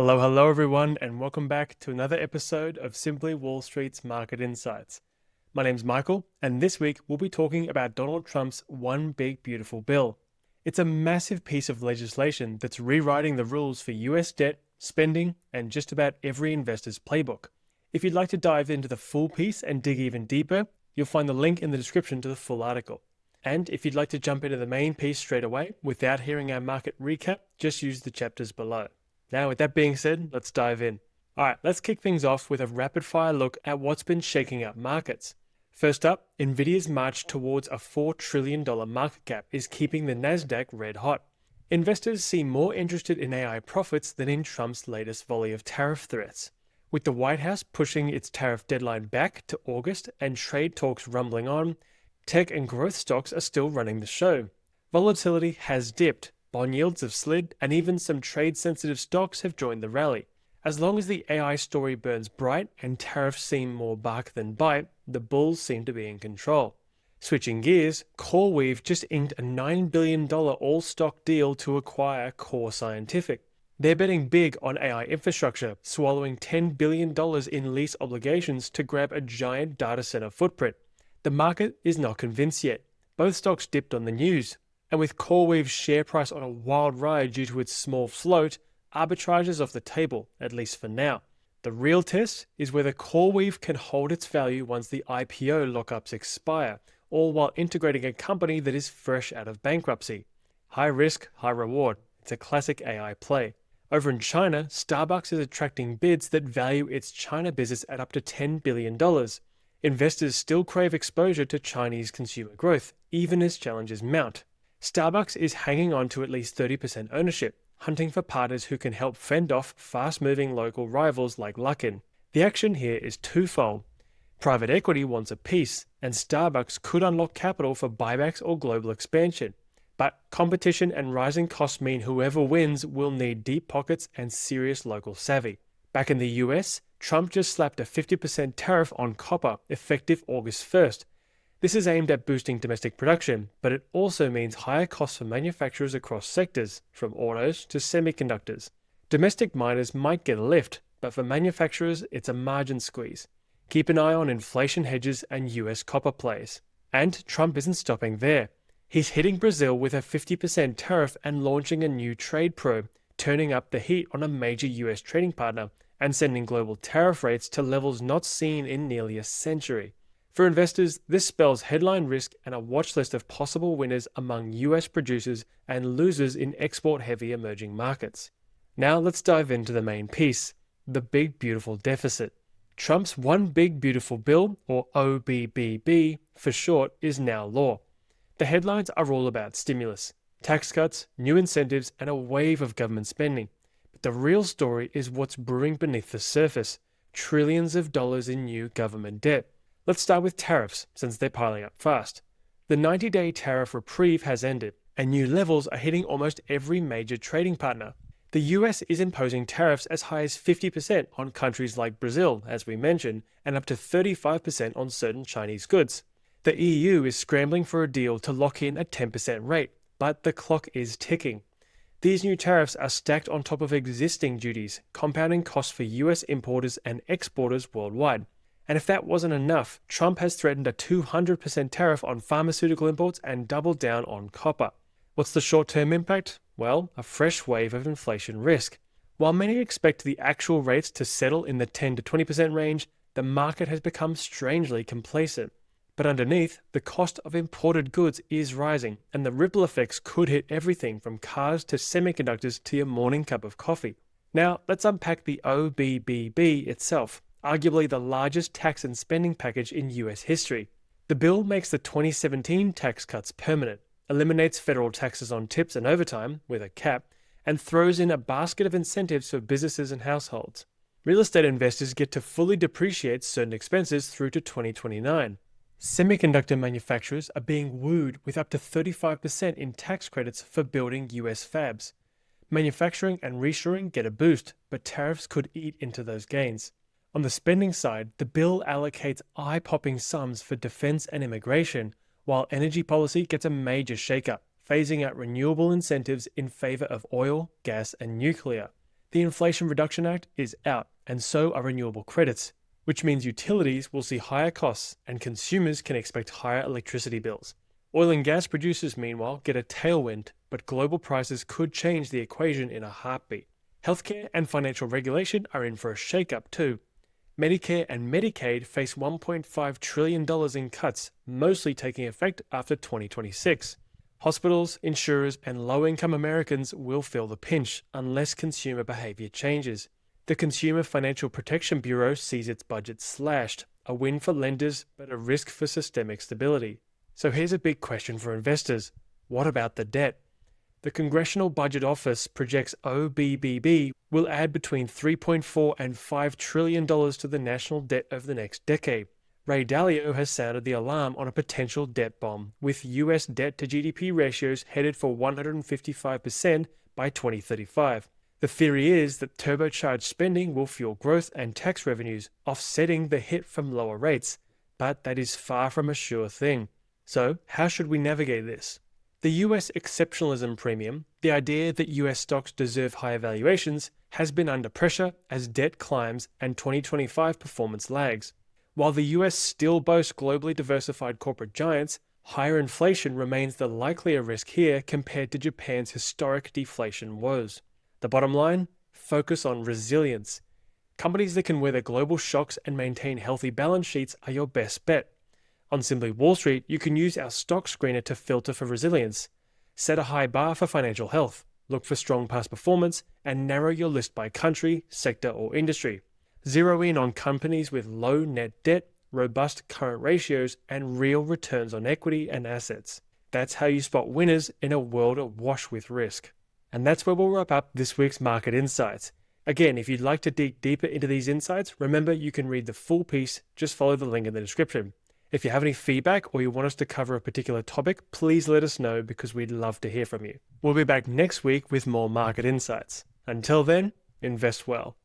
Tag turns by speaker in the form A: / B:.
A: Hello everyone, and welcome back to another episode of Simply Wall Street's Market Insights. My name's Michael, and this week we'll be talking about Donald Trump's One Big Beautiful Bill. It's a massive piece of legislation that's rewriting the rules for US debt, spending, and just about every investor's playbook. If you'd like to dive into the full piece and dig even deeper, you'll find the link in the description to the full article. And if you'd like to jump into the main piece straight away without hearing our market recap, just use the chapters below. Now, with that being said, let's dive in. Alright, let's kick things off with a rapid fire look at what's been shaking up markets. First up, Nvidia's march towards a $4 trillion market cap is keeping the Nasdaq red hot. Investors seem more interested in AI profits than in Trump's latest volley of tariff threats. With the White House pushing its tariff deadline back to August and trade talks rumbling on, tech and growth stocks are still running the show. Volatility has dipped, bond yields have slid, and even some trade-sensitive stocks have joined the rally. As long as the AI story burns bright and tariffs seem more bark than bite, the bulls seem to be in control. Switching gears, CoreWeave just inked a $9 billion all-stock deal to acquire Core Scientific. They're betting big on AI infrastructure, swallowing $10 billion in lease obligations to grab a giant data center footprint. The market is not convinced yet. Both stocks dipped on the news. And with CoreWeave's share price on a wild ride due to its small float, arbitrage is off the table, at least for now. The real test is whether CoreWeave can hold its value once the IPO lockups expire, all while integrating a company that is fresh out of bankruptcy. High risk, high reward. It's a classic AI play. Over in China, Starbucks is attracting bids that value its China business at up to $10 billion. Investors still crave exposure to Chinese consumer growth, even as challenges mount. Starbucks is hanging on to at least 30% ownership, hunting for partners who can help fend off fast-moving local rivals like Luckin. The action here is twofold. Private equity wants a piece, and Starbucks could unlock capital for buybacks or global expansion. But competition and rising costs mean whoever wins will need deep pockets and serious local savvy. Back in the US, Trump just slapped a 50% tariff on copper, effective August 1st. This is aimed at boosting domestic production, but it also means higher costs for manufacturers across sectors, from autos to semiconductors. Domestic miners might get a lift, but for manufacturers, it's a margin squeeze. Keep an eye on inflation hedges and US copper plays. And Trump isn't stopping there. He's hitting Brazil with a 50% tariff and launching a new trade probe, turning up the heat on a major US trading partner and sending global tariff rates to levels not seen in nearly a century. For investors, this spells headline risk and a watch list of possible winners among US producers and losers in export-heavy emerging markets. Now let's dive into the main piece, the Big Beautiful Deficit. Trump's One Big Beautiful Bill, or OBBB for short, is now law. The headlines are all about stimulus, tax cuts, new incentives, and a wave of government spending. But the real story is what's brewing beneath the surface, trillions of dollars in new government debt. Let's start with tariffs, since they're piling up fast. The 90-day tariff reprieve has ended, and new levels are hitting almost every major trading partner. The US is imposing tariffs as high as 50% on countries like Brazil, as we mentioned, and up to 35% on certain Chinese goods. The EU is scrambling for a deal to lock in a 10% rate, but the clock is ticking. These new tariffs are stacked on top of existing duties, compounding costs for US importers and exporters worldwide. And if that wasn't enough, Trump has threatened a 200% tariff on pharmaceutical imports and doubled down on copper. What's the short-term impact? Well, a fresh wave of inflation risk. While many expect the actual rates to settle in the 10 to 20% range, the market has become strangely complacent. But underneath, the cost of imported goods is rising, and the ripple effects could hit everything from cars to semiconductors to your morning cup of coffee. Now, let's unpack the OBBB itself, arguably the largest tax and spending package in US history. The bill makes the 2017 tax cuts permanent, eliminates federal taxes on tips and overtime, with a cap, and throws in a basket of incentives for businesses and households. Real estate investors get to fully depreciate certain expenses through to 2029. Semiconductor manufacturers are being wooed with up to 35% in tax credits for building US fabs. Manufacturing and reshoring get a boost, but tariffs could eat into those gains. On the spending side, the bill allocates eye-popping sums for defense and immigration, while energy policy gets a major shakeup, phasing out renewable incentives in favor of oil, gas, and nuclear. The Inflation Reduction Act is out, and so are renewable credits, which means utilities will see higher costs and consumers can expect higher electricity bills. Oil and gas producers, meanwhile, get a tailwind, but global prices could change the equation in a heartbeat. Healthcare and financial regulation are in for a shake-up too. Medicare and Medicaid face $1.5 trillion in cuts, mostly taking effect after 2026. Hospitals, insurers, and low-income Americans will feel the pinch unless consumer behavior changes. The Consumer Financial Protection Bureau sees its budget slashed, a win for lenders but a risk for systemic stability. So here's a big question for investors. What about the debt? The Congressional Budget Office projects OBBB will add between $3.4 and $5 trillion to the national debt over the next decade. Ray Dalio has sounded the alarm on a potential debt bomb, with US debt to GDP ratios headed for 155% by 2035. The theory is that turbocharged spending will fuel growth and tax revenues, offsetting the hit from lower rates, but that is far from a sure thing. So, how should we navigate this? The US exceptionalism premium, the idea that US stocks deserve higher valuations, has been under pressure as debt climbs and 2025 performance lags. While the US still boasts globally diversified corporate giants, higher inflation remains the likelier risk here compared to Japan's historic deflation woes. The bottom line? Focus on resilience. Companies that can weather global shocks and maintain healthy balance sheets are your best bet. On Simply Wall Street, you can use our stock screener to filter for resilience. Set a high bar for financial health, look for strong past performance, and narrow your list by country, sector, or industry. Zero in on companies with low net debt, robust current ratios, and real returns on equity and assets. That's how you spot winners in a world awash with risk. And that's where we'll wrap up this week's Market Insights. Again, if you'd like to dig deeper into these insights, remember you can read the full piece, just follow the link in the description. If you have any feedback or you want us to cover a particular topic, please let us know because we'd love to hear from you. We'll be back next week with more Market Insights. Until then, invest well.